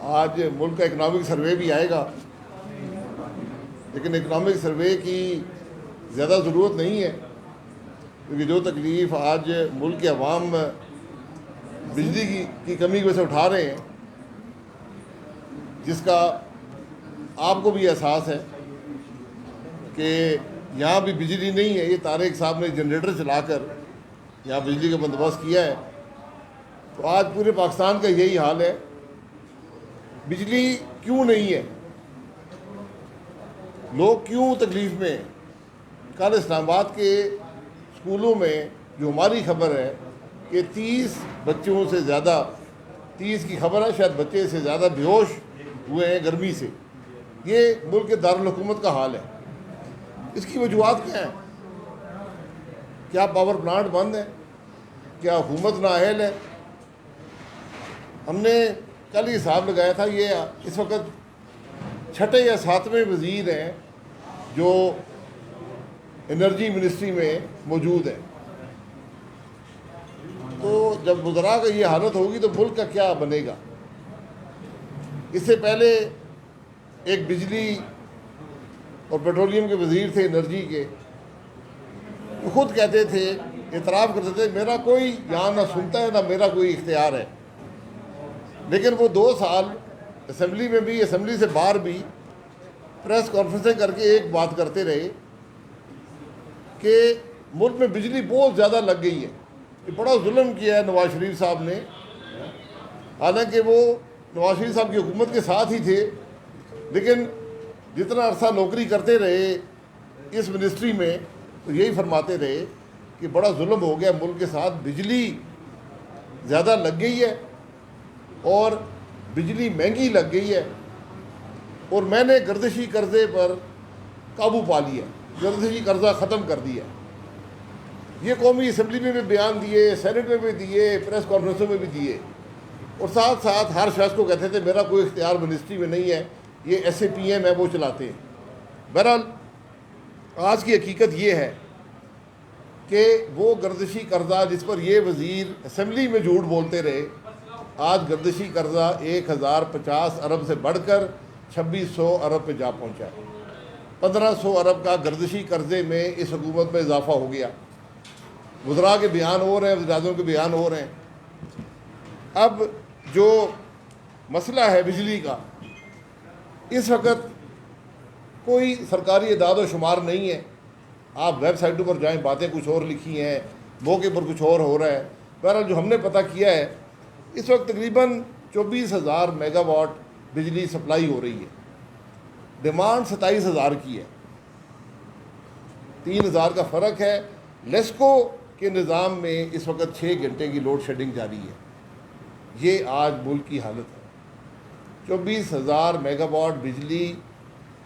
آج ملک کا economic survey بھی آئے گا، لیکن اکنامک سروے کی زیادہ ضرورت نہیں ہے، کیونکہ جو تکلیف آج ملک کے عوام بجلی کی کمی کی وجہ سے اٹھا رہے ہیں، جس کا آپ کو بھی احساس ہے کہ یہاں بھی بجلی نہیں ہے۔ یہ طارق صاحب نے جنریٹر چلا کر یہاں بجلی کا بندوبست کیا ہے، تو آج پورے پاکستان کا یہی حال ہے۔ بجلی کیوں نہیں ہے؟ لوگ کیوں تکلیف میں ہیں؟ کل اسلام آباد کے اسکولوں میں جو ہماری خبر ہے کہ 30 بچوں سے زیادہ، 30 کی خبر ہے، شاید بچے سے زیادہ بے ہوش ہوئے ہیں گرمی سے۔ یہ ملک کے دارالحکومت کا حال ہے۔ اس کی وجوہات کیا ہیں؟ کیا پاور پلانٹ بند ہے؟ کیا حکومت نااہل ہے؟ ہم نے کل ہی حساب لگایا تھا، یہ اس وقت 6 یا 7ویں وزیر ہیں جو انرجی منسٹری میں موجود ہیں۔ تو جب وزراء کا یہ حالت ہوگی تو ملک کا کیا بنے گا؟ اس سے پہلے ایک بجلی اور پیٹرولیم کے وزیر تھے انرجی کے، وہ خود کہتے تھے، اعتراف کرتے تھے، میرا کوئی یہاں نہ سنتا ہے نہ میرا کوئی اختیار ہے۔ لیکن وہ 2 سال اسمبلی میں بھی، اسمبلی سے باہر بھی پریس کانفرنسیں کر کے ایک بات کرتے رہے کہ ملک میں بجلی بہت زیادہ لگ گئی ہے، یہ بڑا ظلم کیا ہے نواز شریف صاحب نے۔ حالانکہ وہ نواز شریف صاحب کی حکومت کے ساتھ ہی تھے، لیکن جتنا عرصہ نوکری کرتے رہے اس منسٹری میں تو یہی فرماتے رہے کہ بڑا ظلم ہو گیا ملک کے ساتھ، بجلی زیادہ لگ گئی ہے اور بجلی مہنگی لگ گئی ہے، اور میں نے گردشی قرضے پر قابو پا لیا، گردشی قرضہ ختم کر دیا۔ یہ قومی اسمبلی میں بھی بیان دیے، سینٹ میں بھی دیے، پریس کانفرنسوں میں بھی دیے، اور ساتھ ساتھ ہر شخص کو کہتے تھے میرا کوئی اختیار منسٹری میں نہیں ہے، یہ ایس اے پی ایم ہے وہ چلاتے ہیں۔ بہرحال آج کی حقیقت یہ ہے کہ وہ گردشی قرضہ جس پر یہ وزیر اسمبلی میں جھوٹ بولتے رہے، آج گردشی قرضہ 1050 ارب سے بڑھ کر 2600 ارب پہ جا پہنچا ہے۔ 1500 ارب کا گردشی قرضے میں اس حکومت میں اضافہ ہو گیا۔ وزراء کے بیان ہو رہے ہیں، وزیر اعظم کے بیان ہو رہے ہیں۔ اب جو مسئلہ ہے بجلی کا، اس وقت کوئی سرکاری اعداد و شمار نہیں ہے۔ آپ ویب سائٹوں پر جائیں، باتیں کچھ اور لکھی ہیں، موقع پر کچھ اور ہو رہا ہے۔ بہرحال جو ہم نے پتہ کیا ہے، اس وقت تقریباً 24,000 میگا واٹ بجلی سپلائی ہو رہی ہے، ڈیمانڈ 27,000 کی ہے، 3,000 کا فرق ہے۔ لیسکو کے نظام میں اس وقت 6 گھنٹے کی لوڈ شیڈنگ جاری ہے۔ یہ آج ملک کی حالت ہے۔ 24,000 میگا واٹ بجلی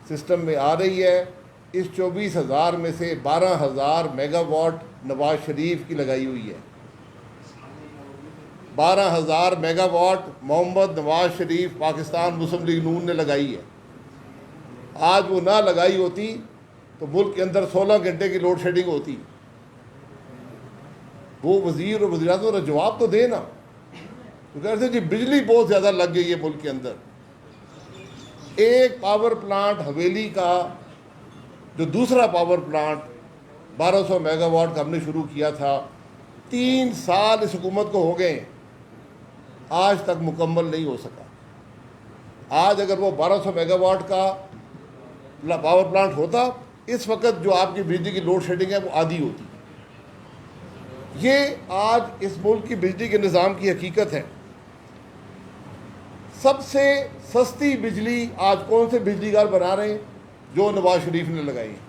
سسٹم میں آ رہی ہے، اس 24,000 میں سے 12,000 میگا واٹ نواز شریف کی لگائی ہوئی ہے، 12,000 میگا واٹ محمد نواز شریف پاکستان مسلم لیگ نون نے لگائی ہے۔ آج وہ نہ لگائی ہوتی تو ملک کے اندر 16 گھنٹے کی لوڈ شیڈنگ ہوتی۔ وہ وزیر اور وزیر اعظم جواب تو دے نا، تو کہتے ہیں جی بجلی بہت زیادہ لگ گئی ہے ملک کے اندر۔ ایک پاور پلانٹ حویلی کا جو دوسرا پاور پلانٹ 1200 میگا واٹ کا ہم نے شروع کیا تھا، 3 سال اس حکومت کو ہو گئے ہیں، آج تک مکمل نہیں ہو سکا۔ آج اگر وہ 1200 میگا واٹ کا پاور پلانٹ ہوتا، اس وقت جو آپ کی بجلی کی لوڈ شیڈنگ ہے وہ آدھی ہوتی۔ یہ آج اس ملک کی بجلی کے نظام کی حقیقت ہے۔ سب سے سستی بجلی آج کون سے بجلی گھر بنا رہے ہیں؟ جو نواز شریف نے لگائی ہیں۔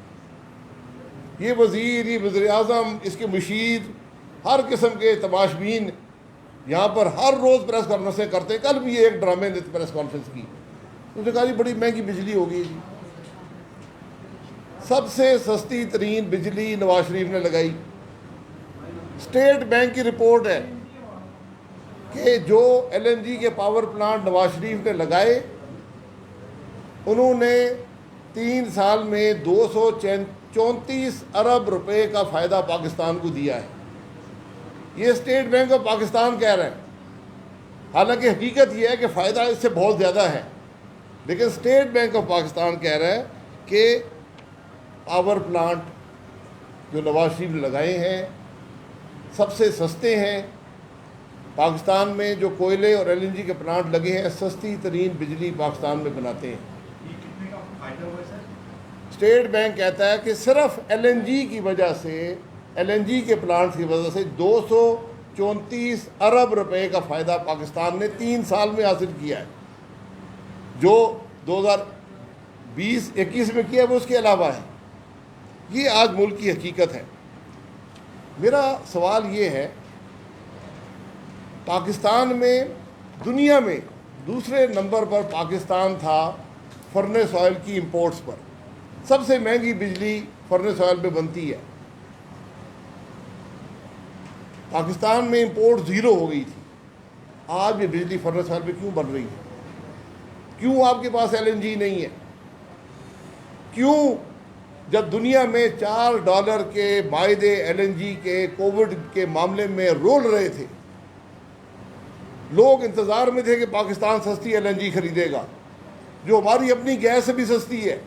یہ وزیر، یہ وزیر اعظم، اس کے مشیر، ہر قسم کے تماشبین یہاں پر ہر روز پریس کانفرنسیں کرتے ہیں۔ کل بھی ایک ڈرامے نے پریس کانفرنس کی، اس نے کہا جی بڑی مہنگی بجلی ہو گئی جی۔ سب سے سستی ترین بجلی نواز شریف نے لگائی۔ اسٹیٹ بینک کی رپورٹ ہے کہ جو ایل این جی کے پاور پلانٹ نواز شریف نے لگائے، انہوں نے 3 سال میں 234 ارب روپے کا فائدہ پاکستان کو دیا ہے۔ یہ اسٹیٹ بینک آف پاکستان کہہ رہے ہیں۔ حالانکہ حقیقت یہ ہے کہ فائدہ اس سے بہت زیادہ ہے، لیکن اسٹیٹ بینک آف پاکستان کہہ رہا ہے کہ پاور پلانٹ جو نواز شریف نے لگائے ہیں سب سے سستے ہیں۔ پاکستان میں جو کوئلے اور ایل این جی کے پلانٹ لگے ہیں سستی ترین بجلی پاکستان میں بناتے ہیں۔ کتنے کا فائدہ ہوا ہے سر؟ اسٹیٹ بینک کہتا ہے کہ صرف ایل این جی کی وجہ سے، ایل این جی کے پلانٹ کی وجہ سے 234 ارب روپے کا فائدہ پاکستان نے 3 سال میں حاصل کیا ہے، جو 2020-21 میں کیا ہے وہ اس کے علاوہ ہے۔ یہ آج ملک کی حقیقت ہے۔ میرا سوال یہ ہے، پاکستان میں دنیا میں دوسرے نمبر پر پاکستان تھا فرنس آئل کی امپورٹس پر، سب سے مہنگی بجلی فرنس آئل پہ بنتی ہے۔ پاکستان میں امپورٹ 0 ہو گئی تھی، آج یہ بجلی فرنس آئل پہ کیوں بن رہی ہے؟ کیوں آپ کے پاس ایل این جی نہیں ہے؟ کیوں جب دنیا میں $4 کے معاہدے ایل این جی کے کووڈ کے معاملے میں رول رہے تھے، لوگ انتظار میں تھے کہ پاکستان سستی ایل این جی خریدے گا، جو ہماری اپنی گیس سے بھی سستی ہے۔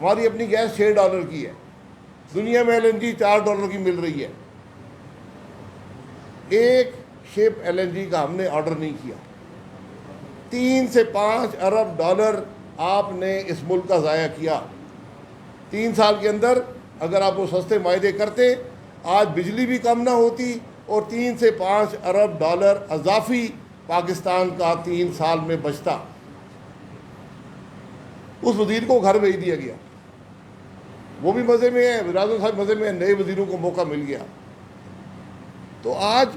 ہماری اپنی گیس $6 کی ہے، دنیا میں ایل این جی $4 کی مل رہی ہے۔ ایک شپ ایل این جی کا ہم نے آرڈر نہیں کیا۔ 3 سے 5 ارب ڈالر آپ نے اس ملک کا ضائع کیا 3 سال کے اندر۔ اگر آپ وہ سستے معاہدے کرتے آج بجلی بھی کم نہ ہوتی اور 3 سے 5 ارب ڈالر اضافی پاکستان کا 3 سال میں بچتا۔ اس وزیر کو گھر بھیج دیا گیا، وہ بھی مزے میں ہے، وزیر اعظم صاحب مزے میں ہے، نئے وزیروں کو موقع مل گیا۔ تو آج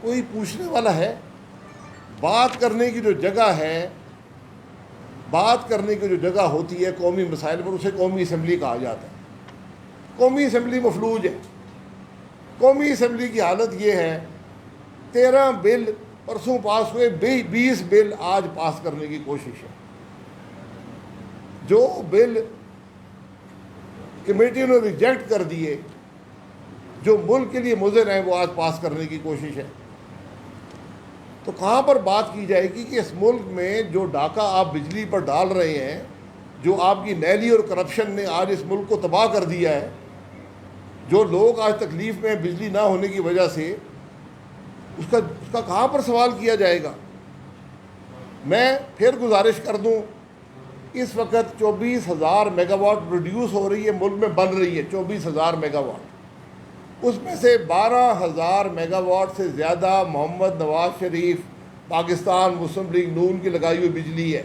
کوئی پوچھنے والا ہے؟ بات کرنے کی جو جگہ ہے، بات کرنے کی جو جگہ ہوتی ہے قومی مسائل پر، اسے قومی اسمبلی کہا جاتا ہے۔ قومی اسمبلی مفلوج ہے۔ قومی اسمبلی کی حالت یہ ہے، 13 بل پرسوں پاس ہوئے، 20 بل آج پاس کرنے کی کوشش ہے۔ جو بل کمیٹی نے ریجیکٹ کر دیے، جو ملک کے لیے مضر ہیں، وہ آج پاس کرنے کی کوشش ہے۔ تو کہاں پر بات کی جائے گی کہ اس ملک میں جو ڈاکہ آپ بجلی پر ڈال رہے ہیں، جو آپ کی نیلی اور کرپشن نے آج اس ملک کو تباہ کر دیا ہے، جو لوگ آج تکلیف میں بجلی نہ ہونے کی وجہ سے، اس کا کہاں پر سوال کیا جائے گا؟ میں پھر گزارش کر دوں، اس وقت 24,000 میگا واٹ پروڈیوس ہو رہی ہے، ملک میں بن رہی ہے 24,000 میگا واٹ۔ اس میں سے 12,000 میگا واٹ سے زیادہ محمد نواز شریف پاکستان مسلم لیگ نون کی لگائی ہوئی بجلی ہے۔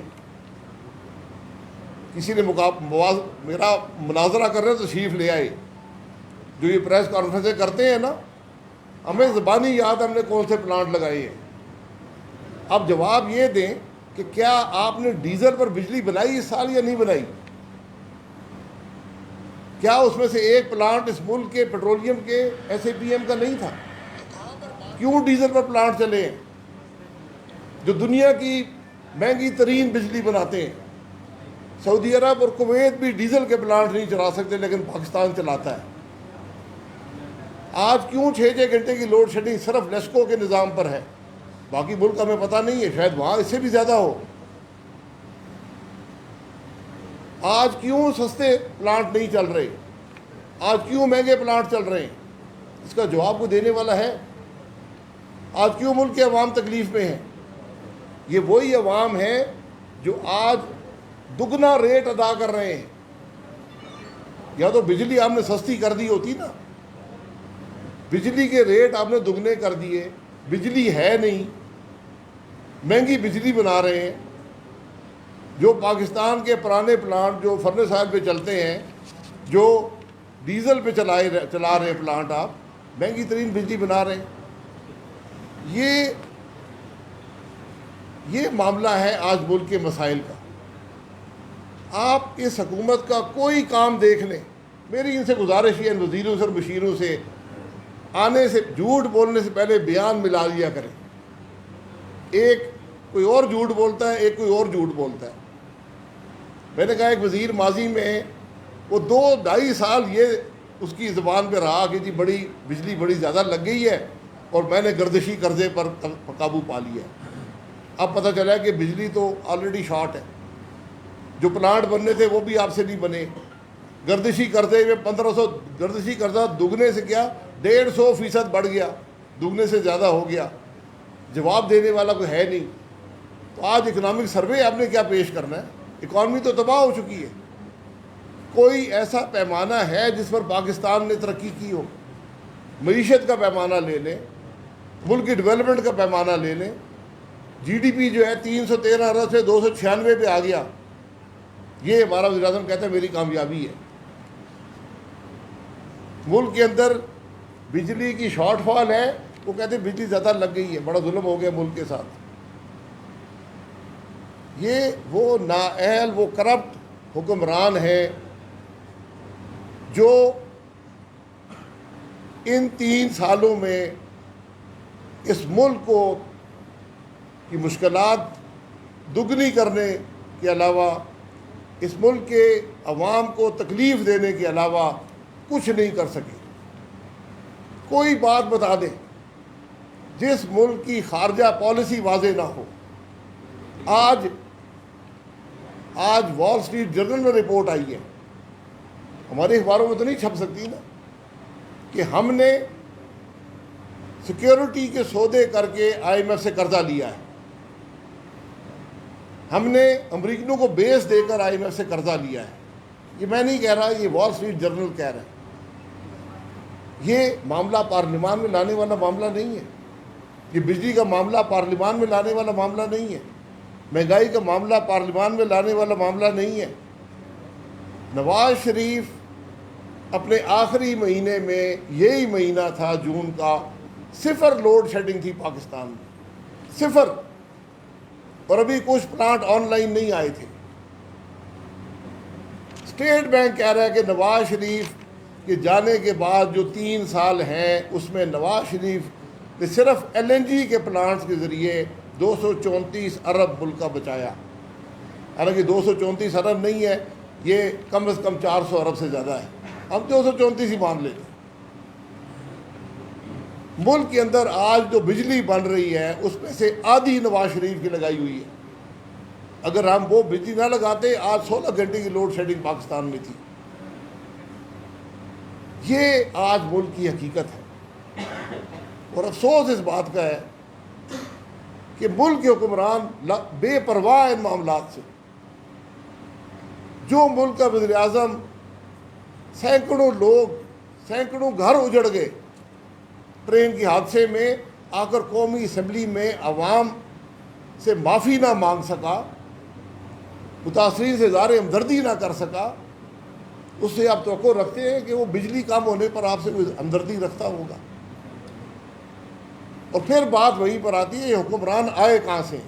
کسی نے میرا مناظرہ کر رہے ہیں، تشریف لے آئے، جو یہ پریس کانفرنسیں کرتے ہیں نا، ہمیں زبانی یاد ہم نے کون سے پلانٹ لگائے ہیں۔ اب جواب یہ دیں کہ کیا آپ نے ڈیزل پر بجلی بنائی اس سال یا نہیں بنائی؟ کیا اس میں سے ایک پلانٹ اس ملک کے پیٹرولیم کے ایس اے پی ایم کا نہیں تھا؟ کیوں ڈیزل پر پلانٹ چلے ہیں جو دنیا کی مہنگی ترین بجلی بناتے ہیں؟ سعودی عرب اور کویت بھی ڈیزل کے پلانٹ نہیں چلا سکتے، لیکن پاکستان چلاتا ہے۔ آج کیوں 6 گھنٹے کی لوڈ شیڈنگ صرف لیسکو کے نظام پر ہے؟ باقی ملک ہمیں پتہ نہیں ہے، شاید وہاں اس سے بھی زیادہ ہو۔ آج کیوں سستے پلانٹ نہیں چل رہے؟ آج کیوں مہنگے پلانٹ چل رہے ہیں؟ اس کا جواب کوئی دینے والا ہے؟ آج کیوں ملک کے عوام تکلیف میں ہیں؟ یہ وہی عوام ہیں جو آج دگنا ریٹ ادا کر رہے ہیں۔ یا تو بجلی آپ نے سستی کر دی ہوتی نا، بجلی کے ریٹ آپ نے دگنے کر دیے، بجلی ہے نہیں، مہنگی بجلی بنا رہے ہیں۔ جو پاکستان کے پرانے پلانٹ جو فرنس آئل پہ چلتے ہیں، جو ڈیزل پہ چلا رہے ہیں پلانٹ، آپ مہنگی ترین بجلی بنا رہے ہیں۔ یہ معاملہ ہے آج ملک کے مسائل کا۔ آپ اس حکومت کا کوئی کام دیکھ لیں، میری ان سے گزارش ہے، ان وزیروں سے اور مشیروں سے، آنے سے جھوٹ بولنے سے پہلے بیان ملا لیا کریں۔ ایک کوئی اور جھوٹ بولتا ہے، ایک کوئی اور جھوٹ بولتا ہے۔ میں نے کہا ایک وزیر ماضی میں وہ 2-2.5 سال یہ اس کی زبان پہ رہا کہ جی بجلی بڑی زیادہ لگ گئی ہے، اور میں نے گردشی قرضے پر قابو پا لیا ہے۔ اب پتہ چلا ہے کہ بجلی تو آلریڈی شارٹ ہے، جو پلانٹ بننے تھے وہ بھی آپ سے نہیں بنے، گردشی قرضے میں 1500 گردشی قرضہ دگنے سے کیا 150% بڑھ گیا، دگنے سے زیادہ ہو گیا، جواب دینے والا کوئی ہے نہیں۔ تو آج اکنامک سروے آپ نے کیا پیش کرنا ہے؟ اکانومی تو تباہ ہو چکی ہے۔ کوئی ایسا پیمانہ ہے جس پر پاکستان نے ترقی کی ہو؟ معیشت کا پیمانہ لے لیں، ملک کی ڈیولپمنٹ کا پیمانہ لے لیں، جی ڈی پی جو ہے 313 ارب سے 296 پہ آ گیا، یہ ہمارا وزیر اعظم کہتا ہے میری کامیابی ہے۔ ملک کے اندر بجلی کی شارٹ فال ہے، وہ کہتے ہیں بجلی زیادہ لگ گئی ہے، بڑا ظلم ہو گیا ملک کے ساتھ۔ یہ وہ نااہل، وہ کرپٹ حکمران ہیں جو ان 3 سالوں میں اس ملک کو کی مشکلات دگنی کرنے کے علاوہ، اس ملک کے عوام کو تکلیف دینے کے علاوہ کچھ نہیں کر سکے۔ کوئی بات بتا دیں جس ملک کی خارجہ پالیسی واضح نہ ہو۔ آج وال اسٹریٹ جرنل میں رپورٹ آئی ہے، ہمارے اخباروں میں تو نہیں چھپ سکتی نا، کہ ہم نے سیکیورٹی کے سودے کر کے آئی ایم ایف سے قرضہ لیا ہے، ہم نے امریکنوں کو بیس دے کر آئی ایم ایف سے قرضہ لیا ہے۔ یہ میں نہیں کہہ رہا، یہ وال اسٹریٹ جرنل کہہ رہا ہے۔ یہ معاملہ پارلیمان میں لانے والا معاملہ نہیں ہے، یہ بجلی کا معاملہ پارلیمان میں لانے والا معاملہ نہیں ہے، مہنگائی کا معاملہ پارلیمان میں لانے والا معاملہ نہیں ہے۔ نواز شریف اپنے آخری مہینے میں، یہی مہینہ تھا جون کا، 0 لوڈ شیڈنگ تھی پاکستان میں، 0، اور ابھی کچھ پلانٹ آن لائن نہیں آئے تھے۔ اسٹیٹ بینک کہہ رہا ہے کہ نواز شریف کے جانے کے بعد جو 3 سال ہیں اس میں نواز شریف نے صرف ایل این جی کے پلانٹس کے ذریعے 234 ارب ملک کا بچایا۔ حالانکہ 234 ارب نہیں ہے، یہ کم از کم 400 ارب سے زیادہ ہے، ہم 234 ہی مان لیتے ہیں۔ ملک کے اندر آج جو بجلی بن رہی ہے اس میں سے آدھی نواز شریف کی لگائی ہوئی ہے۔ اگر ہم وہ بجلی نہ لگاتے آج 16 گھنٹے کی لوڈ شیڈنگ پاکستان میں تھی۔ یہ آج ملک کی حقیقت ہے، اور افسوس اس بات کا ہے کہ ملک کے حکمران بے پرواہ ان معاملات سے۔ جو ملک کا وزیر اعظم، سینکڑوں لوگ، سینکڑوں گھر اجڑ گئے ٹرین کے حادثے میں، آ کر قومی اسمبلی میں عوام سے معافی نہ مانگ سکا، متاثرین سے اظہار ہمدردی نہ کر سکا، اس سے آپ توقع رکھتے ہیں کہ وہ بجلی کم ہونے پر آپ سے کوئی ہمدردی رکھتا ہوگا؟ اور پھر بات وہیں پر آتی ہے، یہ حکمران آئے کہاں سے؟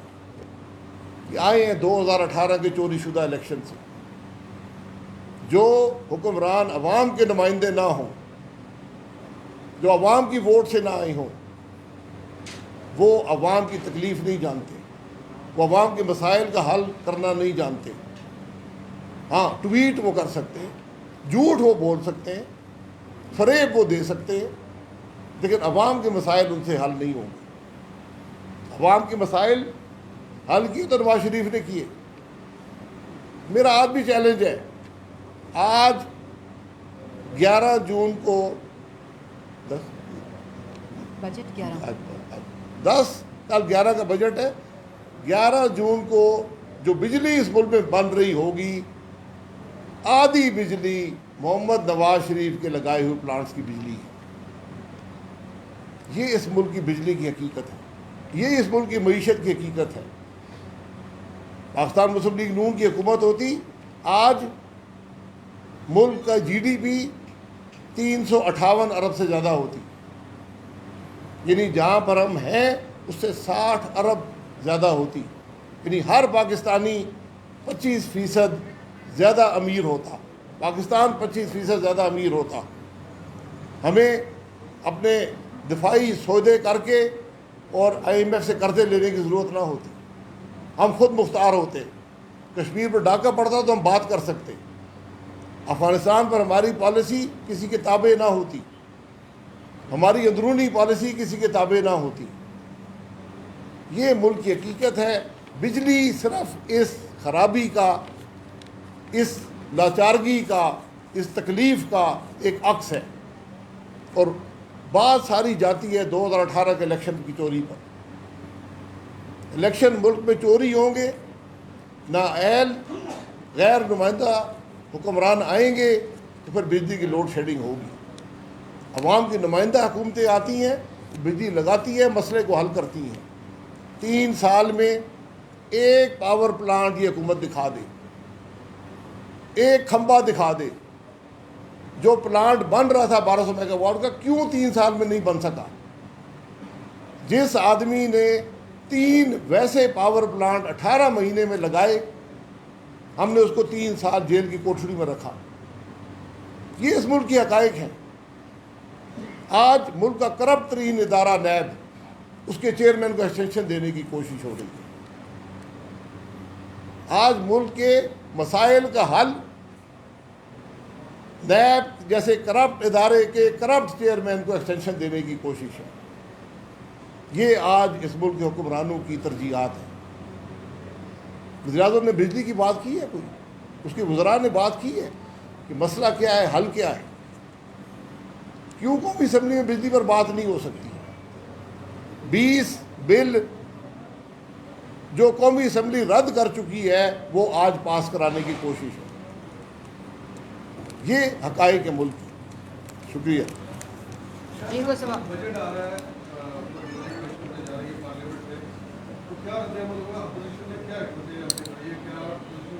یہ آئے ہیں 2018 کے چوری شدہ الیکشن سے۔ جو حکمران عوام کے نمائندے نہ ہوں، جو عوام کی ووٹ سے نہ آئے ہوں، وہ عوام کی تکلیف نہیں جانتے، وہ عوام کے مسائل کا حل کرنا نہیں جانتے۔ ہاں، ٹویٹ وہ کر سکتے ہیں، جھوٹ وہ بول سکتے ہیں، فریب وہ دے سکتے ہیں، لیکن عوام کے مسائل ان سے حل نہیں ہوں گے۔ عوام کے مسائل حل کیے تو نواز شریف نے کیے۔ میرا آج بھی چیلنج ہے، آج 11 جون کو بجٹ 10 کل 11 کا بجٹ ہے، 11 جون کو جو بجلی اس ملک میں بن رہی ہوگی، آدھی بجلی محمد نواز شریف کے لگائے ہوئے پلانٹس کی بجلی ہے۔ یہ اس ملک کی بجلی کی حقیقت ہے، یہ اس ملک کی معیشت کی حقیقت ہے۔ پاکستان مسلم لیگ نون کی حکومت ہوتی، آج ملک کا جی ڈی پی 358 ارب سے زیادہ ہوتی، یعنی جہاں پر ہم ہیں اس سے 60 ارب زیادہ ہوتی، یعنی ہر پاکستانی 25% زیادہ امیر ہوتا، پاکستان 25% زیادہ امیر ہوتا۔ ہمیں اپنے دفاعی سودے کر کے اور آئی ایم ایف سے قرضے لینے کی ضرورت نہ ہوتی، ہم خود مختار ہوتے۔ کشمیر پر ڈاکہ پڑتا تو ہم بات کر سکتے، افغانستان پر ہماری پالیسی کسی کے تابع نہ ہوتی، ہماری اندرونی پالیسی کسی کے تابع نہ ہوتی. یہ ملک کی حقیقت ہے. بجلی صرف اس خرابی کا، اس لاچارگی کا، اس تکلیف کا ایک عکس ہے. اور بات ساری جاتی ہے 2018 کے الیکشن کی چوری پر. الیکشن ملک میں چوری ہوں گے، نااہل غیر نمائندہ حکمران آئیں گے تو پھر بجلی کی لوڈ شیڈنگ ہوگی. عوام کی نمائندہ حکومتیں آتی ہیں، بجلی لگاتی ہے، مسئلے کو حل کرتی ہیں. 3 سال میں ایک پاور پلانٹ یہ حکومت دکھا دے، ایک کھمبا دکھا دے. جو پلانٹ بن رہا تھا 1200 میگا واٹ کا، کیوں 3 سال میں نہیں بن سکا؟ جس آدمی نے 3 ویسے پاور پلانٹ 18 مہینے میں لگائے، ہم نے اس کو 3 سال جیل کی کوٹھڑی میں رکھا. یہ اس ملک کی حقائق ہیں. آج ملک کا کرپٹ ترین ادارہ نیب، اس کے چیئرمین کو ایکسٹینشن دینے کی کوشش ہو رہی ہے. آج ملک کے مسائل کا حل نیب جیسے کرپٹ ادارے کے کرپٹ چیئرمین کو ایکسٹینشن دینے کی کوشش ہے. یہ آج اس ملک کے حکمرانوں کی ترجیحات ہیں. وزیراعظم نے بجلی کی بات کی ہے؟ کوئی اس کے وزراء نے بات کی ہے کہ مسئلہ کیا ہے، حل کیا ہے؟ کیوں قومی اسمبلی میں بجلی پر بات نہیں ہو سکتی؟ 20 بل جو قومی اسمبلی رد کر چکی ہے وہ آج پاس کرانے کی کوشش ہے. یہ حقائق ہے ملک کی. شکریہ. بجٹ آ رہا ہے، جا رہی ہے پارلیمنٹ میں، تو کیا رد عمل ہوگا؟ اپوزیشن نے کیا یہ کیا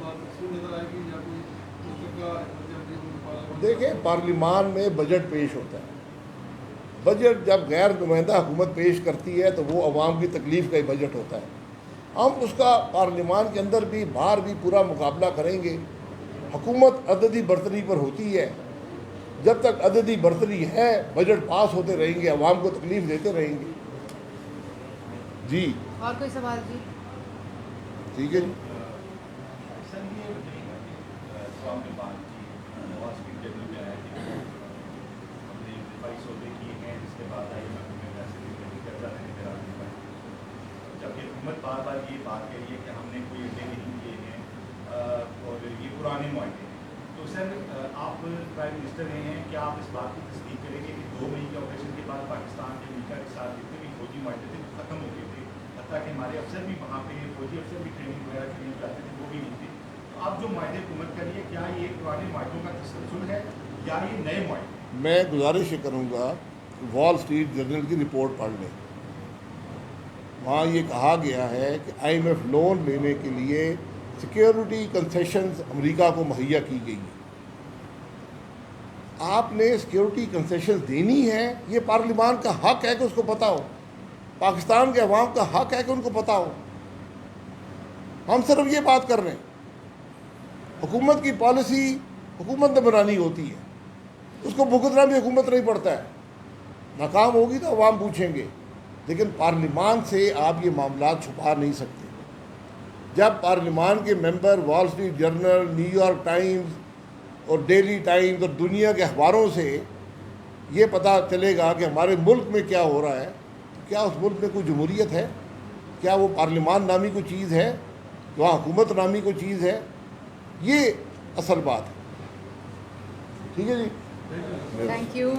تقسیم نظر آئے گی یا کوئی مستقل؟ دیکھیں، پارلیمان میں بجٹ پیش ہوتا ہے. بجٹ جب غیر نمائندہ حکومت پیش کرتی ہے تو وہ عوام کی تکلیف کا ہی بجٹ ہوتا ہے. ہم اس کا پارلیمان کے اندر بھی باہر بھی پورا مقابلہ کریں گے. حکومت عددی برتری پر ہوتی ہے. جب تک عددی برتری ہے بجٹ پاس ہوتے رہیں گے، عوام کو تکلیف دیتے رہیں گے. جی اور کوئی سوال؟ جی ٹھیک ہے. جی جبکہ حکومت بار بار یہ بات کہہ رہی ہے کہ ہم نے کوئی اڈے نہیں کیے ہیں اور یہ پرانے معاہدے ہیں. تو سر آپ پرائم منسٹر رہے ہیں، کیا آپ اس بات کی تصدیق کریں گے کہ 2 مئی کے آپریشن کے بعد پاکستان کے امریکہ کے ساتھ جتنے بھی فوجی معاہدے تھے ختم ہو گئے تھے، حتیٰ کہ ہمارے افسر بھی وہاں پہ فوجی افسر بھی ٹریننگ وغیرہ کے لیے جاتے تھے، وہ بھی نہیں تھے. تو اب جو معاہدے حکومت کر رہی ہے، کیا یہ پرانے معاہدوں کا تسلسل ہے یا یہ نئے معاہدے؟ میں گزارش یہ کروں گا وال اسٹریٹ جرنل کی رپورٹ پڑھ لیں. وہاں یہ کہا گیا ہے کہ IMF لون لینے کے لیے سیکیورٹی کنسیشنز امریکہ کو مہیا کی گئی ہیں. آپ نے سیکیورٹی کنسیشنز دینی ہے، یہ پارلیمان کا حق ہے کہ اس کو پتہ ہو. پاکستان کے عوام کا حق ہے کہ ان کو پتہ ہو. ہم صرف یہ بات کر رہے ہیں. حکومت کی پالیسی حکومت نے بنانی ہوتی ہے، اس کو بھگتنا بھی حکومت نہیں پڑتا ہے. ناکام ہوگی تو عوام پوچھیں گے، لیکن پارلیمان سے آپ یہ معاملات چھپا نہیں سکتے. جب پارلیمان کے member Wall Street Journal, New York Times اور ڈیلی ٹائمز اور دنیا کے اخباروں سے یہ پتہ چلے گا کہ ہمارے ملک میں کیا ہو رہا ہے، تو کیا اس ملک میں کوئی جمہوریت ہے؟ کیا وہ پارلیمان نامی کوئی چیز ہے؟ کہ وہاں حکومت نامی کوئی چیز ہے؟ یہ اصل بات ہے. ٹھیک ہے جی. Thank you.